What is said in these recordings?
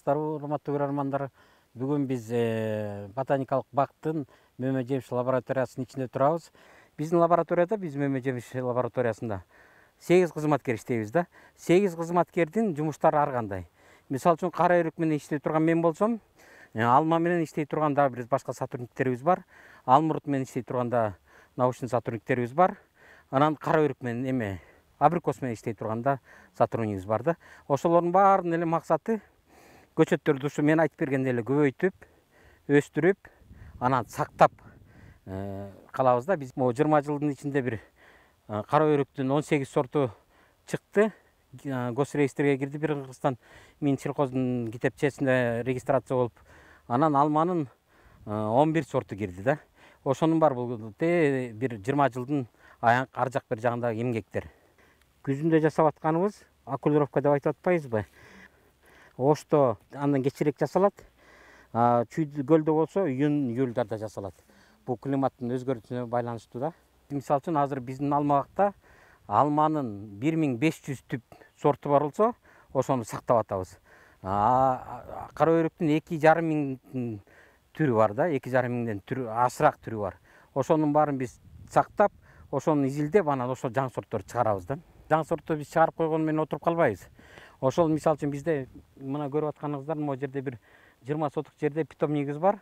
саламатсыздар, урматтуу көрөрмандар. Бүгүн биз ботаникалык бактын Мөмө Жемиш лабораториясынын ичинде турабыз. Биздин лабораторияда, биз Мөмө Жемиш лабораториясында 8 кызматкер иштейбиз да. 8 кызматкердин жумуштары ар кандай. Мисалы үчүн кара өрүк менен иштей турган мен болсом, алма менен иштей турган дагы бир башка сотрудниктерибиз бар. Алмурут менен иштей турган да научный сотрудниктерибиз бар. Анан кара өрүк менен абрикос менен иштей турганда сотруднигибиз бар да. Ошолордун баарынын эле максаты көчөттөрдү ушу мен айтып бергендей эле көбөйтүп, өстүрүп, анан сактап калабыз да. Биз 20 жылдын ичинде бир кара өрүктүн 18 сорту чыкты. Госреестрге кирди бир Кыргызстан Минсельхоздун китепчесинде регистрация болуп, анан алманын 11 сорту кирди да. Ошонун бар бул бир 20 жылдын ар жак бир жагындагы эмгектер. Күзүндө жасап атканыбыз окулировка деп айтып атпайбызбы? Ошто андан кечирээк жасалат. Чүйдү көлдө болсо июнь-июльдарда жасалат. Бул климаттын өзгөрүүсүнө байланыштуу да. Мисалы үчүн азыр биздин алмабакта алманын 1500 түп сорту бар болсо, ошону сактап атабыз. Кара өрүктүн 2500 түрү бар да, 2500ден түрү ашыраак түрү бар. Ошонун баарын биз сактап, ошону изилдеп, анан ошол жаңы сортторду чыгарабыз да. Жаңы сортторду биз чыгарып койгону менен отуруп калбайбыз. Ошол мисалы үчүн бизде мына көрүп атканыңыздар, могу жерде бир 20 сотук жерде питомнигибиз бар.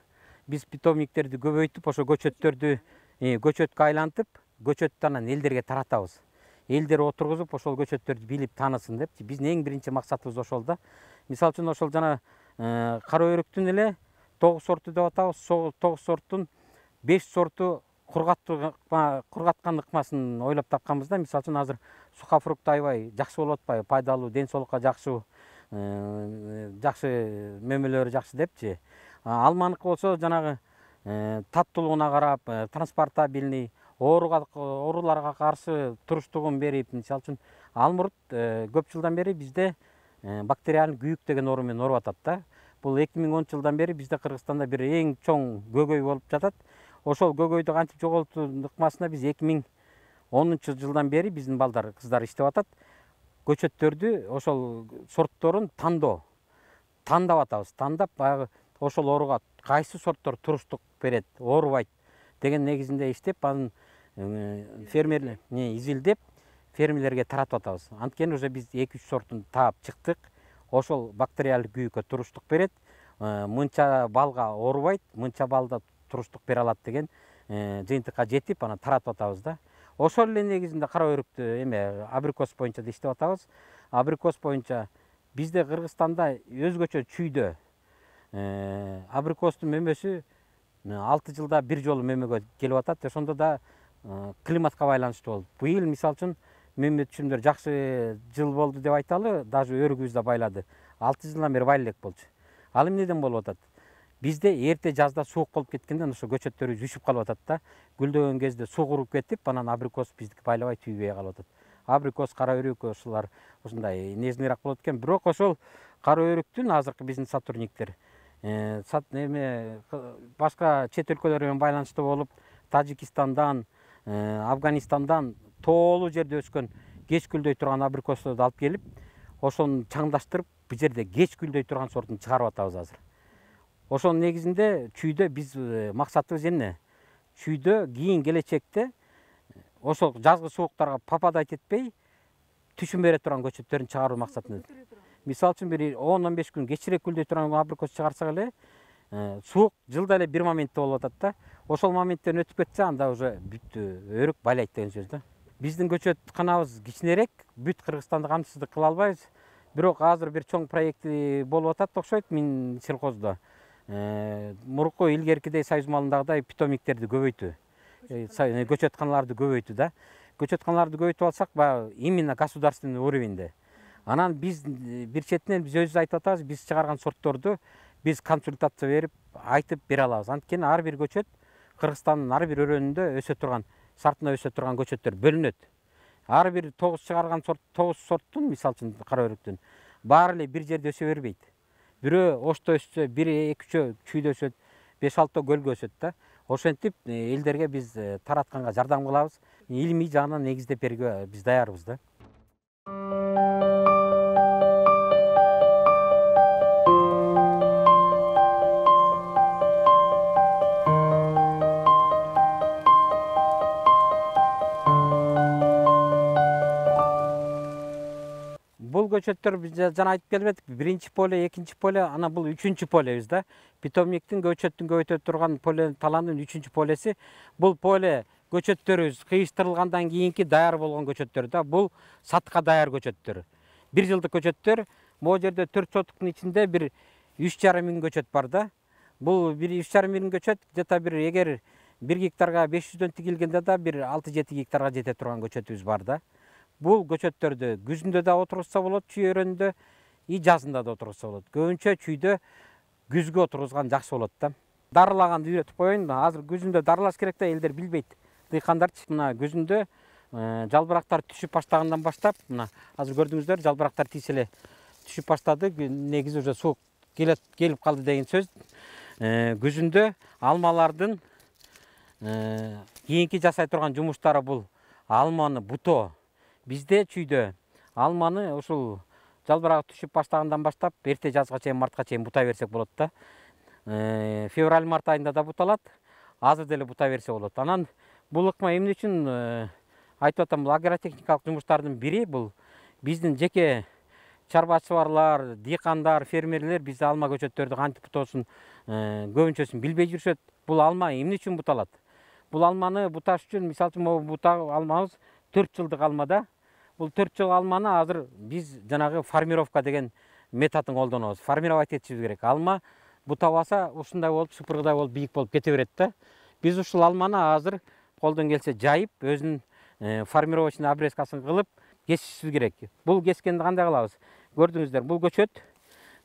Биз питомниктерди көбөйтүп, ошо көчөттөрдү көчөткө айлантып, көчөттү анан элдерге таратабыз. Элдер отургузуп, ошол көчөттөрдү билип таанысын депчи. Биздин эң биринчи максатыбыз ошол да. Мисалы үчүн ошол жана кара өрүктүн эле 9 сорту деп атабыз. 9 сорттун 5 сорту кургаткан ыкмасын ойлоп тапканбыз да. Мисалы үчүн азыр сухофрукт аябай жакшы болуп атпайбы? Пайдалуу, ден соолукка жакшы, мөмөлөрү жакшы депчи. Алманыкы болсо жанагы таттуулугуна карап, транспортабельный, ооруларга каршы туруштугун берип, мисалы үчүн алмурут көп жылдан бери бизде бактериалдык күйүк деген оору менен ооруп атат да. Бул 2010 жылдан бери бизде Кыргызстанда бир эң чоң көгөй болуп жатат. Ошол көгөйдү кантип жоголтуу ыкмасына биз 2010 жылдан бери биздин балдар, кыздар иштеп атат. Көчөттөрдү ошол сортторун тандап атабыз. Тандап баягы ошол ооруга кайсы сорттор туруштук берет, оорубайт деген негизинде иштеп, анын фермерлер изилдеп, фермерлерге таратып атабыз. Анткени уже биз 2-3 сортун таап чыктык. Ошол бактериалдык күйүккө туруштук берет, мынча балга оорубайт, мынча балда туруштук бере алат деген жыйынтыкка жетип, анан таратып атабыз да. Ошол эле негизинде кара өрүктү абрикос боюнча да иштеп атабыз. Абрикос боюнча бизде Кыргызстанда өзгөчө чүйдө абрикостун мөмөсү 6 жылда бир жолу мөмөгө келип атат. Ошондо да климатка байланыштуу болуп. Быйыл мисалы үчүн мөмө түшүмдөр жакшы жыл болду деп айталы, даже өрүгүбүз да байлады. 6 жылдан бери байлы элек болчу. Ал эмнеден болуп атат? Бизде эрте жазда суук болуп кеткенден ошо көчөттөрүбүз үшүп калып атат да. Гүлдөгөн кезде суу куруп кетип, анан абрикос биздики байлабай түйбөй калып атат. Абрикос, кара өрүк ошолор ушундай нежныйраак болот экен. Бирок ошол кара өрүктүн азыркы биздин сотрудниктер башка чет өлкөлөр менен байланыштуу болуп, Тажикистандан, Афганистандан тоолуу жерде өскөн кеч гүлдөй турган абрикосторду алып келип, ошону чаңдаштырып, бул жерде кеч гүлдөй турган сортун чыгарып атабыз азыр. Ошонун негизинде чүйдө биз максатыбыз эмне? Чүйдө кийин келечекте ошол жазгы сууктарга попадать этпей, түшүм бере турган көчөттөрүн чыгаруу максатында. Мисалы үчүн бир 10-15 күн кечирээк гүлдөй турган абрикос чыгарсак эле, суук жылда эле бир моментте болуп атат да. Ошол моменттен өтүп кетсе, анда уже бүттү, өрүк байлайт деген сөз да. Биздин көчөтканабыз кичинерээк, бүт Кыргызстанды камсыздык кыла албайбыз. Бирок азыр бир чоң проекти болуп атат окшойт Минсельхоздо. Мурунку илгеркидей союз малындагыдай питомниктерди көбөйтүү, көчөтканаларды көбөйтүү да. Көчөтканаларды көбөйтүп алсак, баягы именно государственный уровеньде. Анан биз бир четинен биз өзүбүз айтып атабыз, биз чыгарган сортторду биз консультация берип, айтып бере алабыз. Анткени ар бир көчөт Кыргызстандын ар бир өрөөнүндө өсө турган, сартына өсө турган көчөттөр бөлүнөт. Ар бир 9 чыгарган 9 сорттун, мисалы үчүн кара өрүктүн баары эле бир жерде өсө бербейт. Бирөө Ошто өссө, бири 2-3 чүйдө өсөт, 5-6 көлгө өсөт да. Ошентип элдерге биз таратканга жардам кылабыз. Илимий жагынан негиздеп берүүгө биз даярбыз да. Бул көчөттөр биз жана айтып келбедик, биринчи поле, экинчи поле, ана бул үчүнчү полебиз да. Питомниктин көчөттүн көбөйтө турган поле талаанын үчүнчү полеси. Бул поле көчөттөрүбүз кыйыштырылгандан кийинки даяр болгон көчөттөр да. Бул сатка даяр көчөттөр. 1 жылдык көчөттөр. Могу жерде 4 сотуктун ичинде бир 3,5 миң көчөт бар да. Бул 3,5 миң көчөт где-то бир эгер 1 гектарга 500дөн тигилгенде да бир 6-7 гектарга жете турган көчөтүбүз бар да. Бул көчөттөрдү күзүндө да отургузса болот, чүй өрөөнүндө, жазында да отургузса болот. Көбүнчө чүйдө күзгө отургузган жакшы болот да. Дарылаганды үйрөтүп коеюн. Азыр күзүндө дарылаш керек да, элдер билбейт. Дыйкандарчы мына күзүндө жалбырактар түшүп баштагандан баштап, мына азыр көрдүңүздөр, жалбырактар тийсе эле түшүп баштады. Негизи уже суук келип калды деген сөз. Күзүндө алмалардын кийинки жасай турган жумуштары бул алманы бутоо. Бизде чүйдө алманы ушул жалбырак түшүп баштагандан баштап эрте жазга чейин, мартка чейин бута берсек болот да. Февраль-март айында да буталат. Азыр деле бута берсе болот. Анан бул ыкма эмне үчүн айтып атам, бул агротехникалык жумуштардын бири. Бул биздин жеке чарбачылар, дыйкандар, фермерлер бизде алма көчөттөрдү кантип бутоосун көбүнчөсүн билбей жүрүшөт. Бул алма эмне үчүн буталат? Бул алманы буташ үчүн, мисалы үчүн, могу бута алмабыз 4 жылдык алма да. Бул 4 жыл алманы азыр биз жанагы формировка деген методун колдонобуз. Формировать этишибиз керек. Алма бутабаса ушундай болуп, сыпыргыдай болуп, бийик болуп кете берет да. Биз ушул алманы азыр колдон келсе жайып, өзүнүн формировочный обрезкасын кылып кесишибиз керек. Бул кескенди кандай кылабыз? Көрдүңүздөр, бул көчөт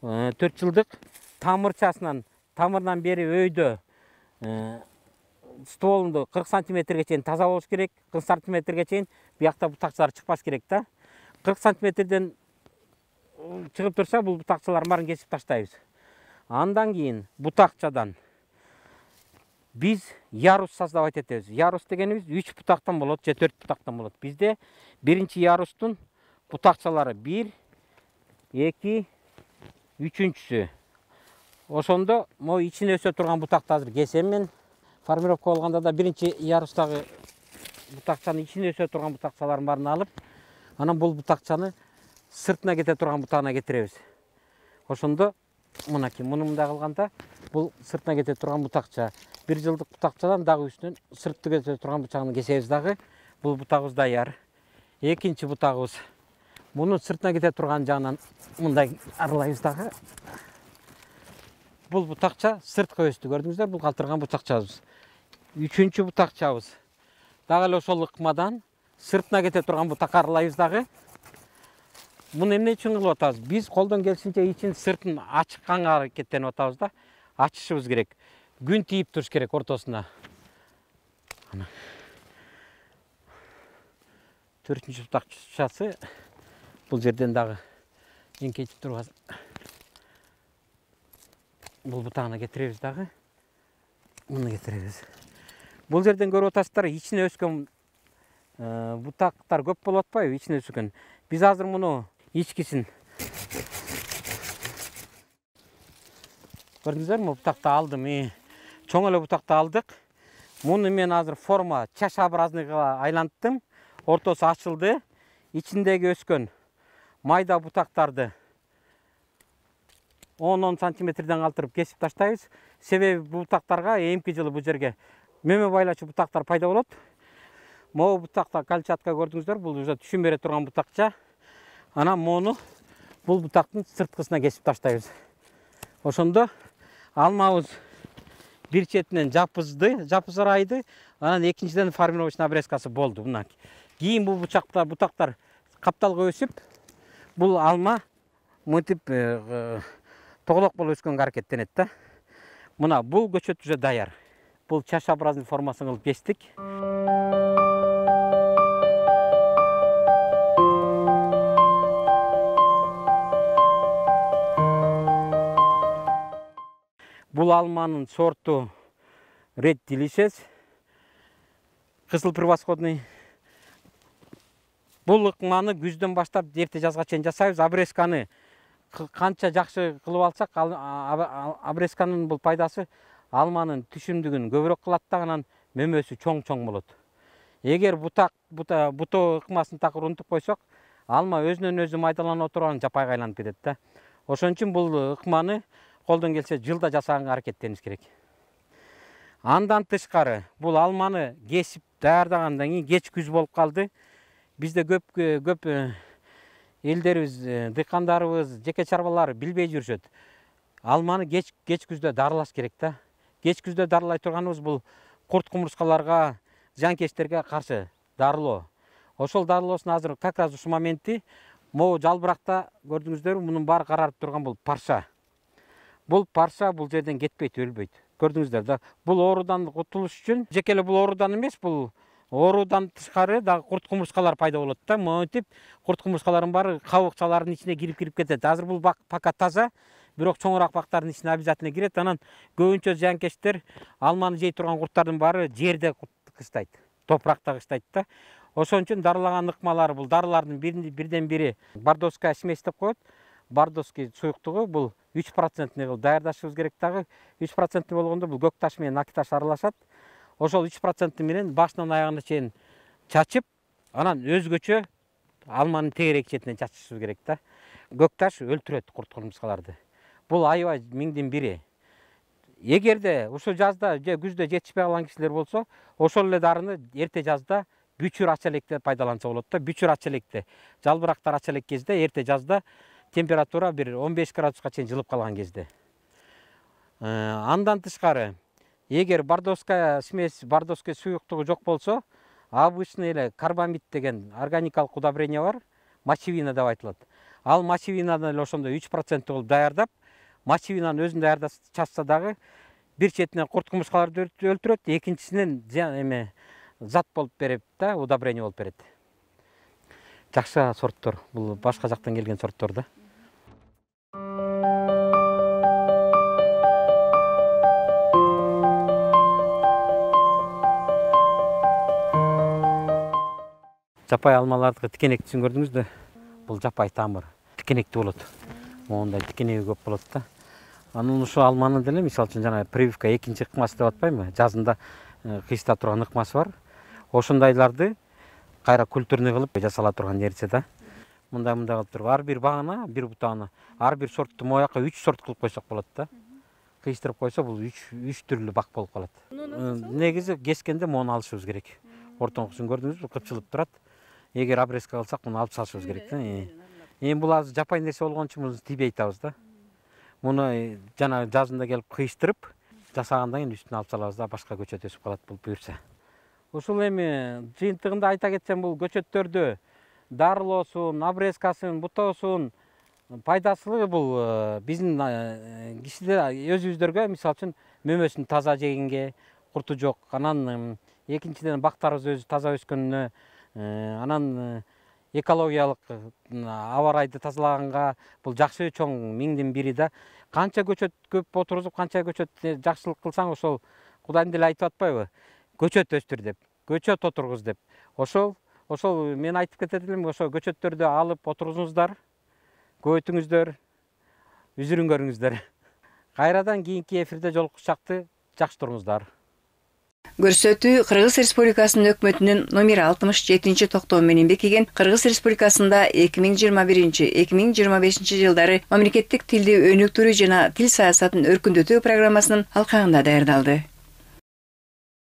4 жылдык тамырынан бери өйдө стволунду 40 сантиметрге чейин таза болуш керек. 40 сантиметрге чейин биякта бутакчалар чыкпаш керек да. 40 сантиметрден чыгып турса, бул бутакчалардын баарын кесип таштайбыз. Андан кийин бутакчадан биз ярус создавать этебиз. Ярус дегенибиз 3 бутактан болот же 4 бутактан болот. Бизде биринчи ярустун бутакчалары 1, 2, 3-үчүсү. Ошондо могу ичине өсө турган бутакты азыр кесем мен. Формировка болгондо да биринчи ярустагы бутакчанын ичине өсө турган бутакчалардын баарын алып, анан бул бутакчаны сыртына кете турган бутагына кетиребиз. Ошондо мынакей мындай кылганда бул сыртына кете турган бутакча. 1 жылдык бутакчадан дагы үстүнөн сыртты кете турган бутагын кесебиз дагы. Бул бутагыбыз даяр. Экинчи бутагыбыз. Муну сыртына кете турган жагынан мындай аралайбыз дагы. Бул бутакча сырткы өстү, көрдүңүздөр, бул калтырган бутакчабыз. Үчүнчү бутакчабыз. Дагы эле ошол ыкмадан сыртына кете турган бутакка аралайбыз дагы. Муну эмне үчүн кылып атабыз? Биз колдон келишинче ичин сыртын ачыкканга аракеттенип атабыз да. Ачышыбыз керек. Күн тийип туруш керек ортосуна. Ана 4-үнчү бутакчасы бул жерден дагы эңкейтип турган. Бул бутагына кетиребиз дагы. Муну кетиребиз. Бул жерден көрүп атасыздар, ичине өскөн бутактар көп болуп атпайбы, ичине өскөн. Биз азыр муну ичкисин көрдүңүздөр, му бутакты алдым. Чоң эле бутакты алдык. Муну мен азыр форма чашообразныйга айланттым. Ортосу ачылды. Ичиндеги өскөн майда бутактарды 10 сантиметрден калтырып кесип таштайбыз. Себеби бутактарга эмки жылы бул жерге мөмө байлачу бутактар пайда болот. Могу бутакта кальчатка көрдүңүздөр, бул уже түшүм бере турган бутакча. Анан мону бул бутактын сырткысына кесип таштайбыз. Ошондо алмабыз бир четинен жапызырайды, анан экинчиден формировочный обрезкасы болду. Мына кийин бул бутактар капталга өсүп, бул алма мынтип тоголок болуп өскөнгө аракеттенет да. Мына бул көчөт уже даяр. Бул чашообразный формасын кылып кестик. Бул алманын сорту Red Delicious, кызыл превосходный. Бул ыкманы күздөн баштап эрте жазга чейин жасайбыз. Обрезканы канча жакшы кылып алсак, обрезканын бул пайдасы алманын түшүмдүгүн көбүрөөк кылат да, анан мөмөсү чоң болот. Эгер бутоо ыкмасын такыр унутуп койсок, алма өзүнөн өзү майдаланып отурган жапайга айланып кетет да. Ошон үчүн бул ыкманы колдон келсе жылда жасаганга аракеттениш керек. Андан тышкары бул алманы кесип даярдагандан кийин кеч күз болуп калды. Бизде көп элдерибиз, дыйкандарыбыз, жеке чарбалар билбей жүрүшөт. Алманы кеч күздө дарылаш керек да. Кеч күздө дарылай турганыбыз бул курт кумурскаларга, зыянкечтерге каршы дарылоо. Ошол дарылоосун азыр как раз ушул моменти могу жалбыракта көрдүңүздөрбү, мунун баары карарып турган бул парша. Бул парша бул жерден кетпейт, өлбөйт. Көрдүңүздөр да. Бул оорудан кутулуш үчүн жеке эле бул оорудан эмес, бул оорудан тышкары дагы курт кумурскалар пайда болот да. Монтип курт кумурскалардын баары кабыкчалардын ичине кирип кетет. Азыр бул бак пока таза, бирок чоңураак бактардын ичине обязательно кирет. Анан көбүнчө зыянкечтер, алманы жей турган курттардын баары жерде кыштайт, топуракта кыштайт да. Ошон үчүн дарылаган ыкмалар, бул дарылардын бирден бири бардовская смесь деп коет. Бардовский суюктугу бул 3% кылып даярдашыбыз керек дагы. 3% болгондо бул көк таш менен аки таш аралашат. Ошол 3% менен башынан аягына чейин чачып, анан өзгөчө алманын тегерек четинен чачышыбыз керек да. Көк таш өлтүрөт курт кумурскаларды. Бул аябай миңдин бири. Эгерде ушул жазда же күздө жетишпей калган кишилер болсо, ошол эле дарыны эрте жазда бүчүр ача электе пайдаланса болот да. Бүчүр ача электе, жалбырактар ача элек кезде, эрте жазда температура бир 15 градуска чейин жылып калган кезде. Андан тышкары, эгер бардовская смесь, бардовский суюктугу жок болсо, обычный эле карбамид деген органикалык удобрение бар, мочевина деп айтылат. Ал мочевинадан эле ошондой 3% кылып даярдап, мочевинаны өзүн даярдап чачса дагы бир четинен курт кумурскаларды өлтүрөт, экинчисинен зат болуп берет да, удобрение болуп берет. Жакшы сорттор, бул башка жактан келген сорттор да. Жапай алмалардыкы тикенектисин көрдүңүздү? Бул жапай тамыр, тикенектүү болот. Мондай тикенеги көп болот да. Анан ушул алманын деле мисалы үчүн жана прививка экинчи ыкмасы деп атпаймынбы? Жазында кыйшта турган ыкмасы бар. Ошондайларды кайра культурный кылып жасала турган нерсе да. Мындай кылып туруп, ар бир багына, бир бутагына, ар бир сортту мояка 3 сорт кылып койсок болот да. Кыйштырып койсо бул 3 түрлүү бак болуп калат. Негизи кескенде мону алышыбыз керек. Ортоңкусун көрдүңүзбү? Кыпчылып турат. Эгер обрезка кылсак, муну алып салышыбыз керек да. Эми бул азыр жапай нерсе болгон үчүн муну тийбей айтабыз да. Муну жана жазында келип кыйштырып, жасагандан кийин үстүнө алып салабыз да, башка көчөт өсүп калат бул буюрса. Ушул эми жыйынтыгында айта кетсем, бул көчөттөрдү дарылоосун, обрезкасын, бутоосун пайдасылыгы бул биздин кишилер өзүбүздөргө, мисалы үчүн мөмөсүн таза жегенге, курту жок. Анан экинчиден бактарыбыз өзү таза өскөнүнө, анан экологиялык аба ырайды тазалаганга бул жакшы чоң миңдин бири да. Канча көчөт көп отургузуп, канча көчөт жакшылык кылсаң, ошол Кудайдын деле айтып атпайбы? Көчөт өстүр деп, көчөт отургуз деп. Ошол мен айтып кетет элем, ошо көчөттөрдү алып отургузуңуздар, көбөйтүңүздөр, үзүрүн көрүңүздөр. Кайрадан кийинки эфирде жолукушакты, жакшы туруңуздар. Көрсөтүү Кыргыз Республикасынын өкмөтүнүн номер 67 токтому менен бекиген Кыргыз Республикасында 2021-2025 жылдары мамлекеттик тилди өнүктүрүү жана тил саясатын өркүндөтүү программасынын алкагында даярдалды.